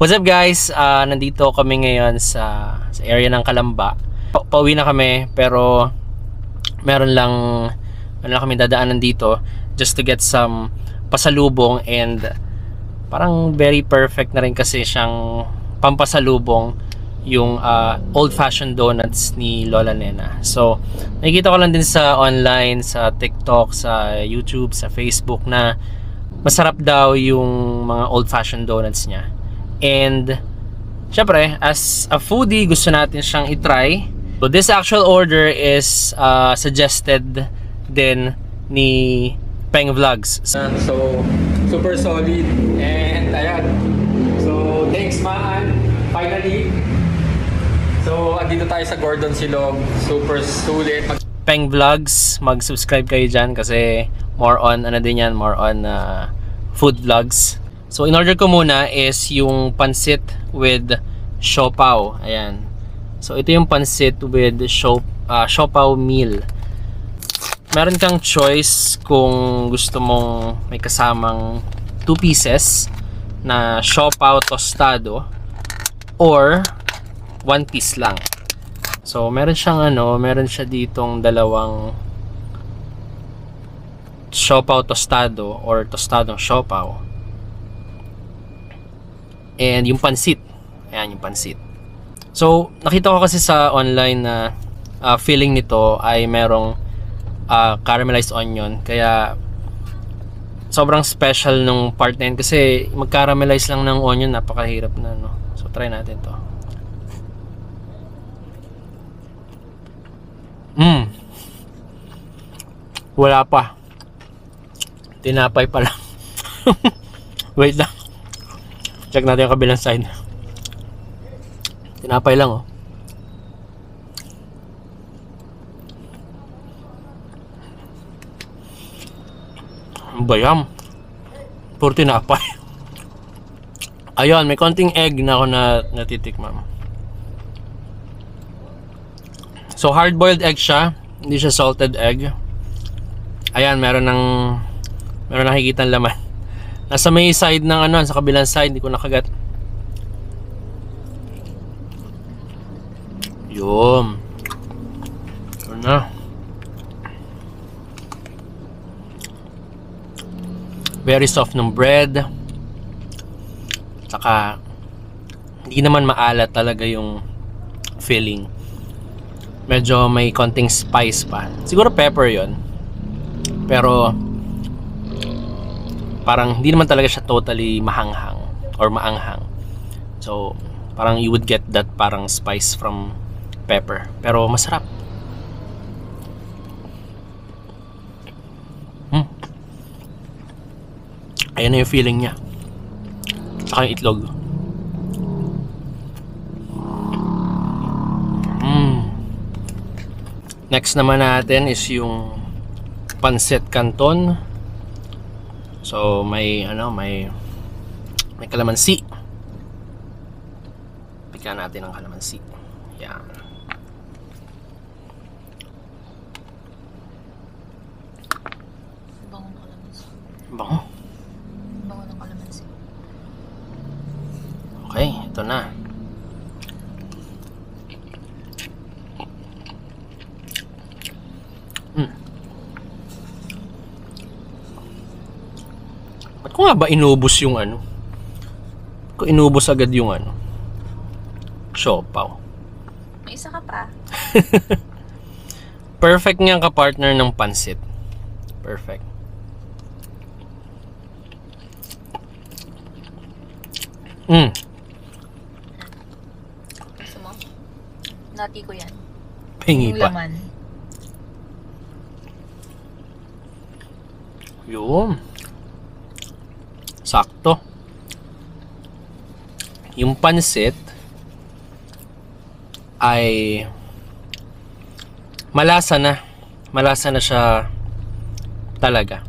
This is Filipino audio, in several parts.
What's up guys? Nandito kami ngayon sa area ng Calamba. Pauwi na kami pero meron lang kami dadaanan dito just to get some pasalubong, and parang very perfect na rin kasi siyang pampasalubong yung old-fashioned donuts ni Lola Nena. So, nakikita ko lang din sa online, sa TikTok, sa YouTube, sa Facebook na masarap daw yung mga old-fashioned donuts niya. And syempre, as a foodie, gusto natin siyang itry. So this actual order is suggested din ni Peng Vlogs. So super solid, and ayan. So thanks Maan, finally. So andito tayo sa Gordon Silog, super sulit. Peng Vlogs, mag-subscribe kayo dyan kasi more on more on food vlogs. So in order ko muna is yung pansit with siopaw. Ayan. So ito yung pansit with siopaw meal. Meron kang choice kung gusto mong may kasamang 2 pieces na siopaw tostado or 1 piece lang. So meron siyang meron siya ditong dalawang siopaw tostado or tostadong siopaw. And yung pansit. Ayan yung pansit. So, nakita ko kasi sa online na filling nito ay merong caramelized onion. Kaya, sobrang special nung part na yun. Kasi, mag-caramelize lang ng onion, napakahirap na, no? So, try natin to. Wala pa. Tinapay pa lang. Wait lang. Check natin yung kabilang side. Tinapay lang, oh. Bayam. Puro tinapay. Ayun, may konting egg na ako natitikman. So, hard-boiled egg siya. Hindi siya salted egg. Ayan, meron nakikitang laman. Nasa may side ng sa kabilang side, hindi ko nakagat. Yun. Yun na. Very soft ng bread. Saka, hindi naman maalat talaga yung filling. Medyo may konting spice pa. Siguro pepper yon. Pero, parang hindi naman talaga siya totally mahanghang or maanghang. So, parang you would get that parang spice from pepper. Pero masarap. Ayan na yung feeling niya. Saka yung itlog. Next naman natin is yung pancit canton. So may kalamansi. Pika natin ang kalamansi. Yan. Bango ng kalamansi. Bango. Bango ng kalamansi. Okay, ito na. Ba't ko nga ba inubos yung Ko inubos agad yung siopaw. May isa ka pa. Perfect niyang ka-partner ng pansit. Perfect. Gusto mo? Nati ko yan. Pingi Yung pa. laman. Yun. Sakto. Yung pansit ay malasa na. Malasa na siya talaga.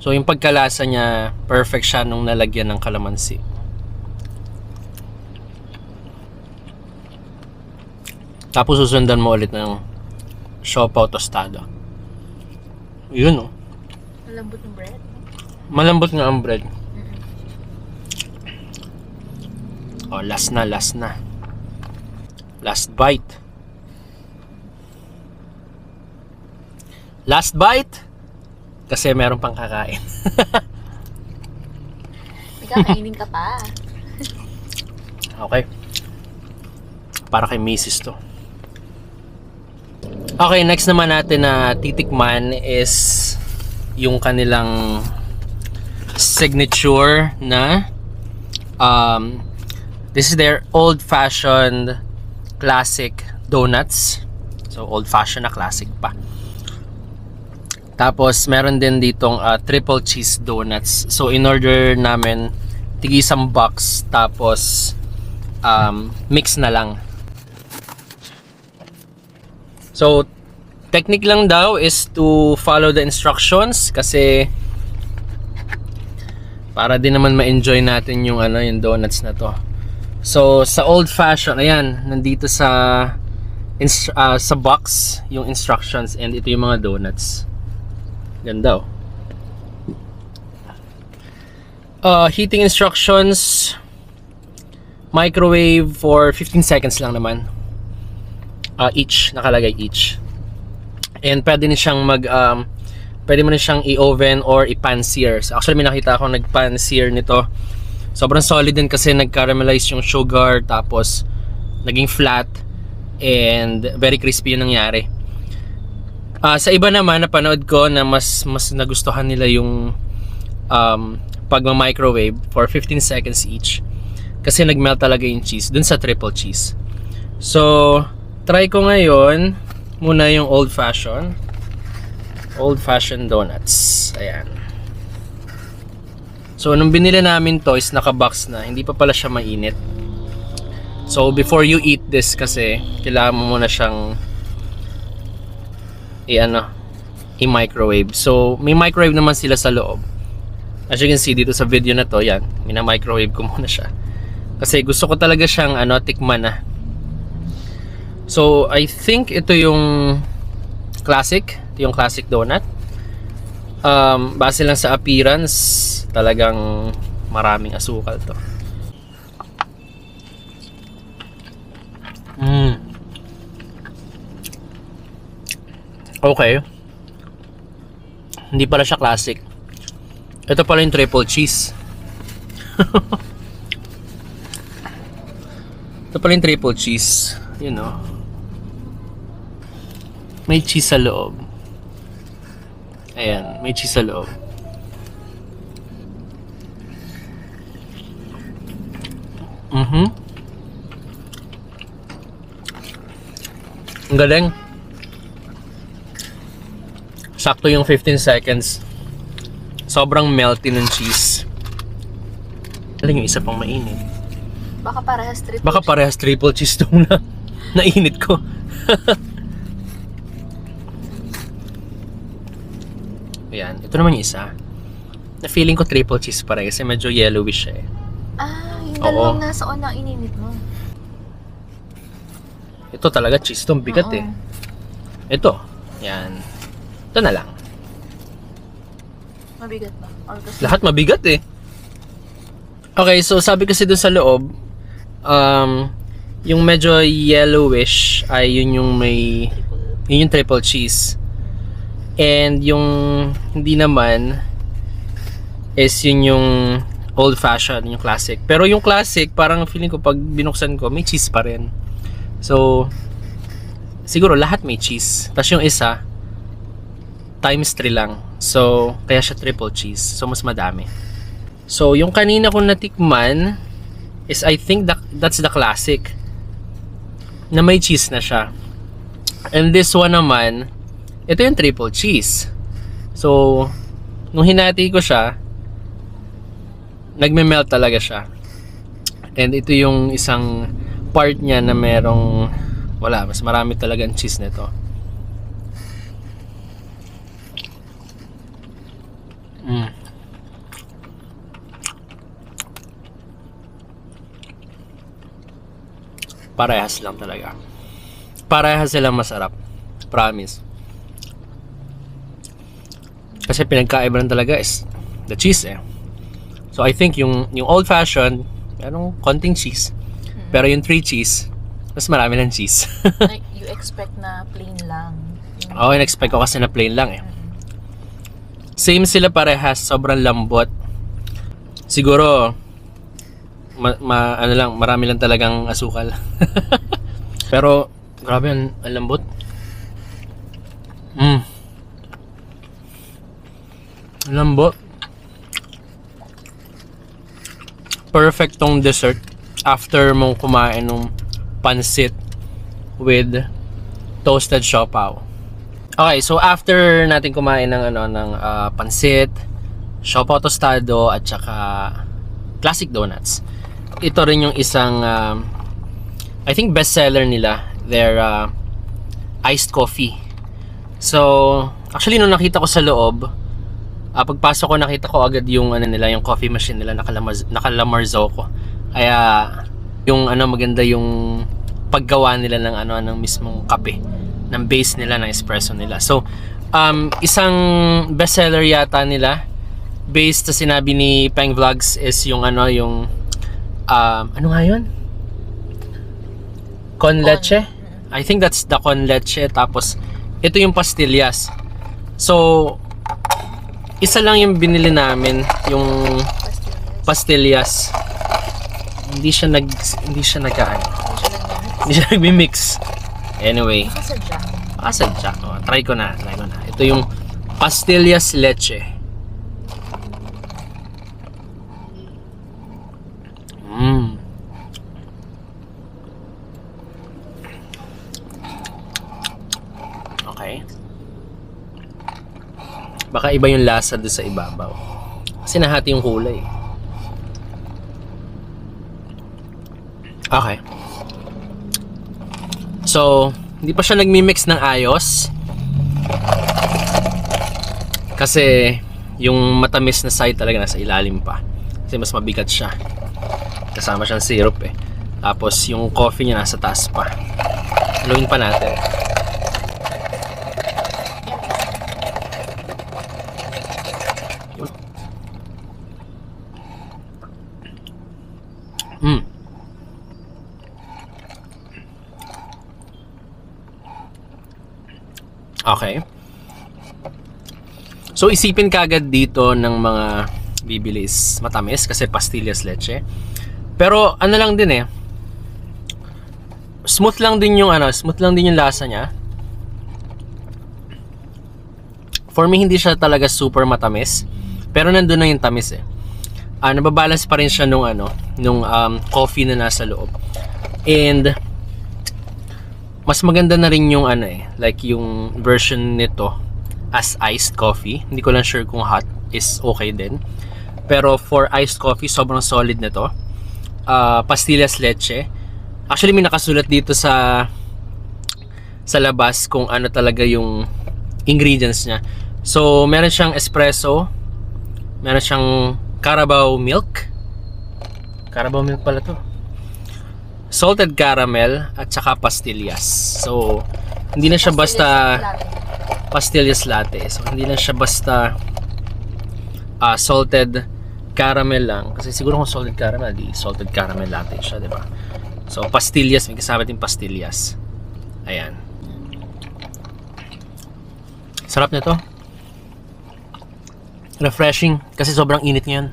So yung pagkalasa niya, perfect siya nung nalagyan ng kalamansi. Tapos susundan mo ulit ng siopaw tostado. Yun, oh. Malambot ng bread. Malambot nga ang bread. Oh, last na. Last bite. Last bite. Kasi meron pang kakain. May kakainin ka pa. Okay. Para kay Mrs. to. Okay, next naman natin na titikman is yung kanilang signature na this is their old-fashioned classic donuts. So, old-fashioned na classic pa. Tapos, meron din ditong triple cheese donuts. So, in order namin tig-isang box, tapos mix na lang. So, technique lang daw is to follow the instructions kasi para din naman ma-enjoy natin yung yung donuts na to. So, sa old fashion, ayan, nandito sa box yung instructions and ito yung mga donuts. Ganda heating instructions, microwave for 15 seconds lang naman. Each, nakalagay each. And pwede na siyang pwede mo na siyang i-oven or i-pan-sear. So, actually, may nakita akong nag-pan-sear nito. Sobrang solid din kasi nag-caramelize yung sugar, tapos naging flat, and very crispy yung nangyari. Sa iba naman, napanood ko na mas nagustuhan nila yung pagma-microwave for 15 seconds each. Kasi nag-melt talaga yung cheese dun sa triple cheese. So, try ko ngayon muna yung old-fashioned donuts. Ayan. So, nung binili namin to is naka-box na. Hindi pa pala siya mainit. So, before you eat this kasi, kailangan mo muna siyang i-microwave. So, may microwave naman sila sa loob. As you can see dito sa video na to, yan. Mina-microwave ko muna siya. Kasi gusto ko talaga siyang tikman na. So, I think ito yung classic. Ito yung classic donut. Base lang sa appearance, talagang maraming asukal to. Okay. Hindi pala siya classic. Ito pala yung triple cheese. Ito pala yung triple cheese. You know. May cheese sa loob. Ayan, may cheese sa loob. Ang galing. Sakto yung 15 seconds. Sobrang melty ng cheese. Alam yung isa pang mainit. Baka parehas triple cheese itong nainit ko. Ayan, ito naman yung isa. Na feeling ko triple cheese pa rin kasi medyo yellowish siya eh. Yung dalawang nasa una ininit mo. Ito talaga cheese, itong bigat eh. Ito, yan. Ito na lang. Mabigat ba? Lahat mabigat eh. Okay, so sabi kasi dun sa loob, yung medyo yellowish ay yun yung triple cheese. And yung hindi naman is yun yung old fashioned, yung classic. Pero yung classic, parang feeling ko pag binuksan ko, may cheese pa rin. So, siguro lahat may cheese. Tapos yung isa, times 3 lang. So, kaya siya triple cheese. So, mas madami. So, yung kanina kong natikman is I think that's the classic na may cheese na siya. And this one naman, ito yung triple cheese. So, nung hinati ko siya, nagme-melt talaga siya. And ito yung isang part niya na merong mas marami talaga ang cheese nito. Parehas lang talaga. Parehas silang masarap. Promise. Kasi pinagkaiba lang talaga is the cheese eh. So I think yung old fashioned, merong konting cheese. Pero yung 3 cheese, mas marami ng cheese. Like, you expect na plain lang. Oo, in-expect ko kasi na plain lang eh. Same sila parehas, sobrang lambot. Siguro, ano lang, marami lang talagang asukal. Pero, grabe, ang lambot. Lambot. Perfect tong dessert after mong kumain ng pansit with toasted siopaw. Okay, so after natin kumain ng pansit, siopaw tostado at saka classic donuts. Ito rin yung isang I think bestseller nila, their iced coffee. So, actually nung nakita ko sa loob, pagpasok ko nakita ko agad yung yung coffee machine nila naka-Lamarzo ko. Kaya yung maganda yung paggawa nila ng mismong kape, ng base nila, ng espresso nila. So, isang bestseller yata nila based sa sinabi ni Peng Vlogs is yung ano nga yun? Con leche? I think that's the con leche. Tapos, ito yung pastillas. So, isa lang yung binili namin, yung pastillas. Hindi siya nagmi-mix. Anyway, sadya. Try ko na. Ito yung pastillas leche. Okay. Baka iba yung lasa doon sa ibabaw. Kasi nahati yung kulay. Okay. So, hindi pa siya nagmi-mix ng ayos. Kasi yung matamis na side talaga nasa ilalim pa. Kasi mas mabigat siya. Kasama siyang syrup eh. Tapos yung coffee niya nasa taas pa. Haluin pa natin. Okay. So isipin kagad dito ng mga bibili is matamis kasi pastillas leche. Pero ano lang din eh. Smooth lang din yung lasa niya. For me hindi siya talaga super matamis, pero nandun na yung tamis eh. Nababalance pa rin siya nung coffee na nasa loob. And mas maganda na rin yung like yung version nito as iced coffee. Hindi ko lang sure kung hot is okay din. Pero for iced coffee, sobrang solid na to. Pastillas leche. Actually, may nakasulat dito sa labas kung ano talaga yung ingredients niya. So, meron siyang espresso. Meron siyang Carabao milk. Carabao milk pala to. Salted caramel at saka pastillas. So, hindi na siya basta pastillas latte. So, hindi na siya basta salted caramel lang. Kasi siguro kung salted caramel, di salted caramel latte siya, di ba? So, pastillas. May kasama din pastillas. Ayan. Sarap nito. Refreshing. Kasi sobrang init ngayon.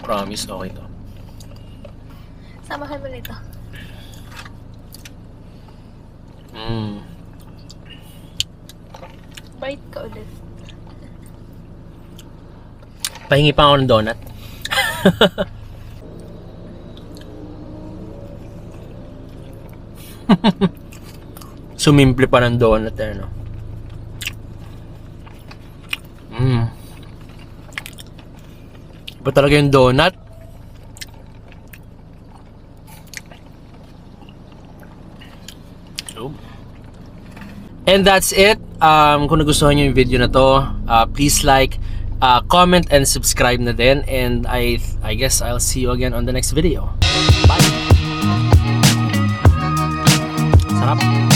Promise, okay to. Samahan mo nito. Bite ka ulit. Pahingi pa ako ng donut. Sumimple pa ng donut eh, no? Iba talaga yung donut. And that's it. Kung nagustuhan nyo yung video na to, please like, comment, and subscribe na din. And I guess I'll see you again on the next video. Bye! Sarap!